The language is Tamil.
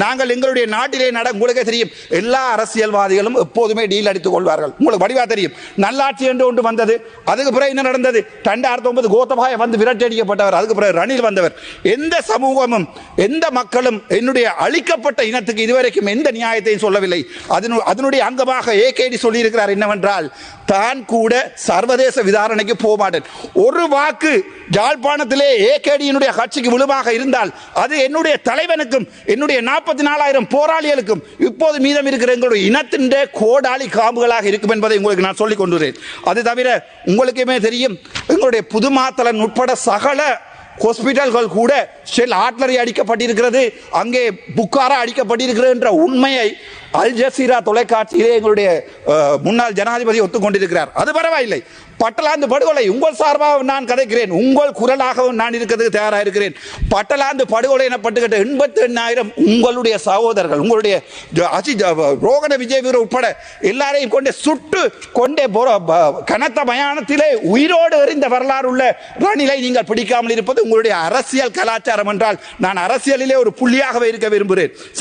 நாங்கள் எங்களுடைய நாட்டிலே உங்களுக்கு தெரியும், எல்லா அரசியல்வாதிகளும் எப்போதுமே டீல் அடித்துக் கொள்வார்கள். உங்களுக்கு வடிவா தெரியும், நல்லாட்சி என்று ஒன்று வந்தது. அதுக்கு பிறகு என்ன நடந்தது? 2009 கோத்தபாய வந்து விரட்டடிக்கப்பட்டவர். அதுக்கு பிறகு ரணில் வந்தவர். எந்த சமூகமும் எந்த மக்களும் என்னுடைய அழிக்கப்பட்ட இனத்துக்கு இதுவரைக்கும் எந்த நியாயத்தையும் சொல்லவில்லை. அதனுடைய அங்கமாக ஏகேடி சொல்லி இருக்கிறார் என்னவென்றால், தான் கூட சர்வதேச விசாரணைக்கு போக மாட்டேன். ஒரு வாக்கு யாழ்ப்பாணத்திலே ஏகேடியினுடைய கட்சிக்கு விழுமாக இருந்தால் அது என்னுடைய தலைவனுக்கும் என்னுடைய 44,000 போராளிகளுக்கும் இப்போது மீதம் இருக்கிற எங்களுடைய இனத்தின் கோடாளி காம்புகளாக இருக்கும் என்பதை உங்களுக்கு நான் சொல்லிக் கொண்டுறேன். அது தவிர உங்களுக்குமே தெரியும், எங்களுடைய புதுமாத்தலன் உட்பட சகல ஹாஸ்பிட்டல்கள் கூட ஷெல் ஆட்லரி அடிக்கப்பட்டிருக்கிறது, அங்கே புக்காரா அடிக்கப்பட்டிருக்கிறது என்ற உண்மையை அல் ஜசீரா தொலைக்காட்சியிலே எங்களுடைய முன்னாள் ஜனாதிபதி ஒத்துக்கொண்டிருக்கிறார். அது பரவாயில்லை. பட்டலாந்து படுகொலை உங்கள் சார்பாக நான் கதைக்கிறேன், உங்கள் குரலாகவும் நான் இருக்கிறதுக்கு தயாராக இருக்கிறேன். பட்டலாந்து படுகொலை எனப்பட்டுக்கிட்ட 88,000 உங்களுடைய சகோதரர்கள், உங்களுடைய ரோகண விஜய் வீரர் உட்பட எல்லாரையும் கொண்டே சுட்டு கொண்டே கனத்த மயானத்திலே உயிரோடு எறிந்த வரலாறு உள்ள ரணிலை நீங்கள் பிடிக்காமல் இருப்பது உங்களுடைய அரசியல் கலாச்சாரம் என்றால் நான் அரசியலிலே ஒரு புள்ளியாகவே இருக்க விரும்புகிறேன். சரி.